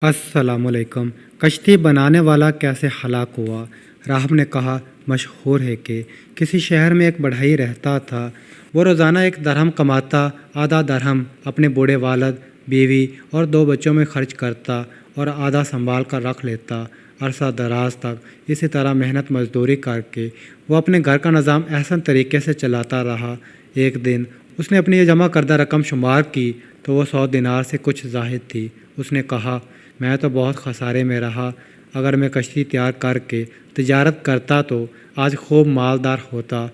السلام علیکم۔ کشتی بنانے والا کیسے ہلاک ہوا؟ راہب نے کہا، مشہور ہے کہ کسی شہر میں ایک بڑھئی رہتا تھا۔ وہ روزانہ 1 درہم کماتا، آدھا درہم اپنے بوڑھے والد، بیوی اور 2 بچوں میں خرچ کرتا اور آدھا سنبھال کر رکھ لیتا۔ عرصہ دراز تک اسی طرح محنت مزدوری کر کے وہ اپنے گھر کا نظام احسن طریقے سے چلاتا رہا۔ ایک دن اس نے اپنی یہ جمع کردہ رقم شمار کی تو وہ 100 دینار سے کچھ زائد تھی۔ اس نے کہا، میں تو بہت خسارے میں رہا۔ اگر میں کشتی تیار کر کے تجارت کرتا تو آج خوب مالدار ہوتا۔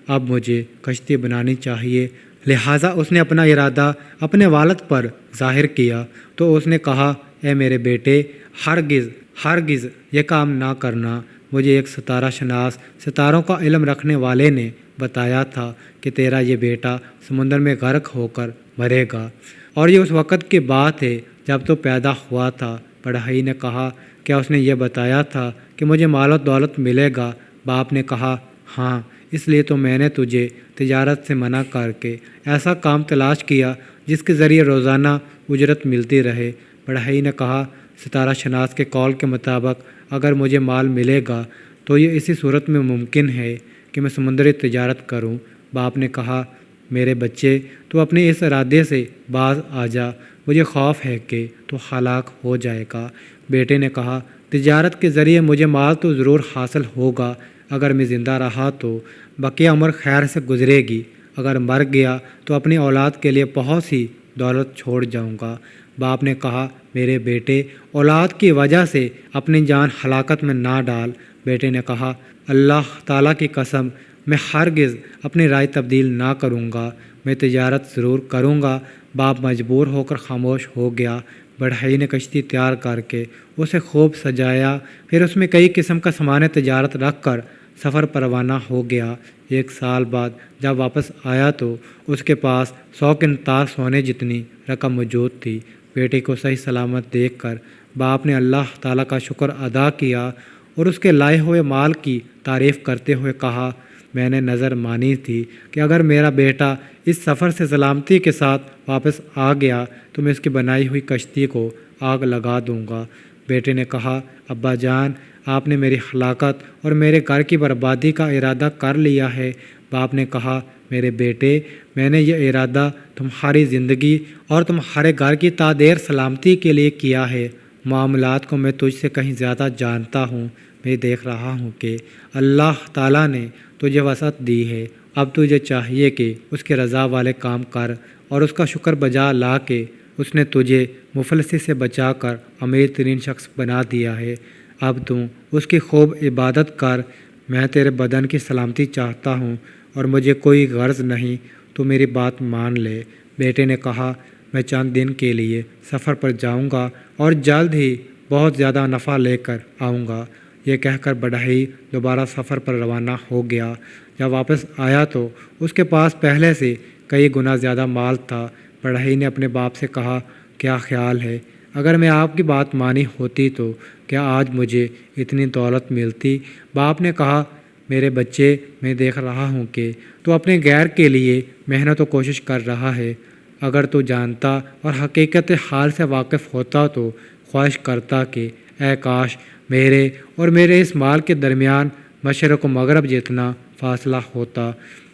اب مجھے کشتی بنانی چاہیے۔ لہٰذا اس نے اپنا ارادہ اپنے والد پر ظاہر کیا تو اس نے کہا، اے میرے بیٹے، ہرگز یہ کام نہ کرنا۔ مجھے ایک ستارہ شناس، ستاروں کا علم رکھنے والے نے بتایا تھا کہ تیرا یہ بیٹا سمندر میں غرق ہو کر مرے گا، اور یہ اس وقت کی بات ہے جب تو پیدا ہوا تھا۔ بڑھئی نے کہا، کیا اس نے یہ بتایا تھا کہ مجھے مال و دولت ملے گا؟ باپ نے کہا، ہاں، اس لیے تو میں نے تجھے تجارت سے منع کر کے ایسا کام تلاش کیا جس کے ذریعے روزانہ اجرت ملتی رہے۔ بڑھئی نے کہا، ستارہ شناس کے قول کے مطابق اگر مجھے مال ملے گا تو یہ اسی صورت میں ممکن ہے کہ میں سمندری تجارت کروں۔ باپ نے کہا، میرے بچے، تو اپنے اس ارادے سے باز آ جا، مجھے خوف ہے کہ تو ہلاک ہو جائے گا۔ بیٹے نے کہا، تجارت کے ذریعے مجھے مال تو ضرور حاصل ہوگا۔ اگر میں زندہ رہا تو بقیہ عمر خیر سے گزرے گی، اگر مر گیا تو اپنی اولاد کے لیے بہت سی دولت چھوڑ جاؤں گا۔ باپ نے کہا، میرے بیٹے، اولاد کی وجہ سے اپنی جان ہلاکت میں نہ ڈال۔ بیٹے نے کہا، اللہ تعالیٰ کی قسم، میں ہرگز اپنی رائے تبدیل نہ کروں گا، میں تجارت ضرور کروں گا۔ باپ مجبور ہو کر خاموش ہو گیا۔ بڑھئی نے کشتی تیار کر کے اسے خوب سجایا، پھر اس میں کئی قسم کا سامان تجارت رکھ کر سفر پر روانہ ہو گیا۔ 1 سال بعد جب واپس آیا تو اس کے پاس 100 قنطار سونے جتنی رقم موجود تھی۔ بیٹے کو صحیح سلامت دیکھ کر باپ نے اللہ تعالیٰ کا شکر ادا کیا اور اس کے لائے ہوئے مال کی تعریف کرتے ہوئے کہا، میں نے نظر مانی تھی کہ اگر میرا بیٹا اس سفر سے سلامتی کے ساتھ واپس آ گیا تو میں اس کی بنائی ہوئی کشتی کو آگ لگا دوں گا۔ بیٹے نے کہا، ابا جان، آپ نے میری ہلاکت اور میرے گھر کی بربادی کا ارادہ کر لیا ہے۔ باپ نے کہا، میرے بیٹے، میں نے یہ ارادہ تمہاری زندگی اور تمہارے گھر کی دیر سلامتی کے لیے کیا ہے۔ معاملات کو میں تجھ سے کہیں زیادہ جانتا ہوں۔ میں دیکھ رہا ہوں کہ اللہ تعالیٰ نے تجھے وسعت دی ہے۔ اب تجھے چاہیے کہ اس کے رضا والے کام کر اور اس کا شکر بجا لا کہ اس نے تجھے مفلسی سے بچا کر امیر ترین شخص بنا دیا ہے۔ اب تم اس کی خوب عبادت کر۔ میں تیرے بدن کی سلامتی چاہتا ہوں اور مجھے کوئی غرض نہیں، تو میری بات مان لے۔ بیٹے نے کہا، میں چند دن کے لیے سفر پر جاؤں گا اور جلد ہی بہت زیادہ نفع لے کر آؤں گا۔ یہ کہہ کر بڑھئی دوبارہ سفر پر روانہ ہو گیا۔ جب واپس آیا تو اس کے پاس پہلے سے کئی گنا زیادہ مال تھا۔ بڑھئی نے اپنے باپ سے کہا، کیا خیال ہے، اگر میں آپ کی بات مانی ہوتی تو کیا آج مجھے اتنی دولت ملتی؟ باپ نے کہا، میرے بچے، میں دیکھ رہا ہوں کہ تو اپنے غیر کے لیے محنت و کوشش کر رہا ہے۔ اگر تو جانتا اور حقیقت حال سے واقف ہوتا تو خواہش کرتا کہ اے کاش میرے اور میرے اس مال کے درمیان مشرق و مغرب جتنا فاصلہ ہوتا۔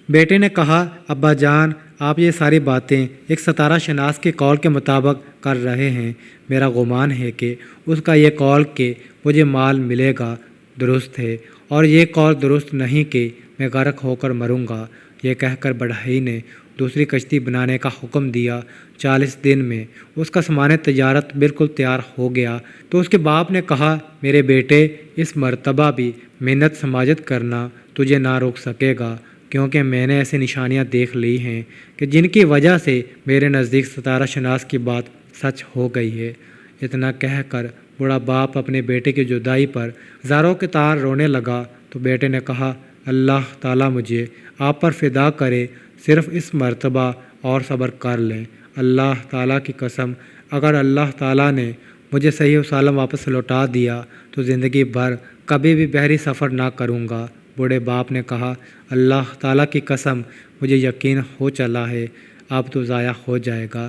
بیٹے نے کہا، ابا جان، آپ یہ ساری باتیں ایک ستارہ شناس کے قول کے مطابق کر رہے ہیں۔ میرا گمان ہے کہ اس کا یہ قول کہ مجھے مال ملے گا درست ہے، اور یہ قول درست نہیں کہ میں غرق ہو کر مروں گا۔ یہ کہہ کر بڑھئی نے دوسری کشتی بنانے کا حکم دیا۔ 40 دن میں اس کا سامان تجارت بالکل تیار ہو گیا تو اس کے باپ نے کہا، میرے بیٹے، اس مرتبہ بھی محنت سماجت کرنا تجھے نہ روک سکے گا، کیونکہ میں نے ایسی نشانیاں دیکھ لی ہیں کہ جن کی وجہ سے میرے نزدیک ستارہ شناس کی بات سچ ہو گئی ہے۔ اتنا کہہ کر بوڑھا باپ اپنے بیٹے کی جدائی پر زاروں کے تار رونے لگا تو بیٹے نے کہا، اللہ تعالیٰ مجھے آپ پر فدا کرے، صرف اس مرتبہ اور صبر کر لیں۔ اللہ تعالیٰ کی قسم، اگر اللہ تعالیٰ نے مجھے صحیح و سالم واپس لوٹا دیا تو زندگی بھر کبھی بھی بحری سفر نہ کروں گا۔ بوڑھے باپ نے کہا، اللہ تعالیٰ کی قسم، مجھے یقین ہو چلا ہے اب تو ضائع ہو جائے گا۔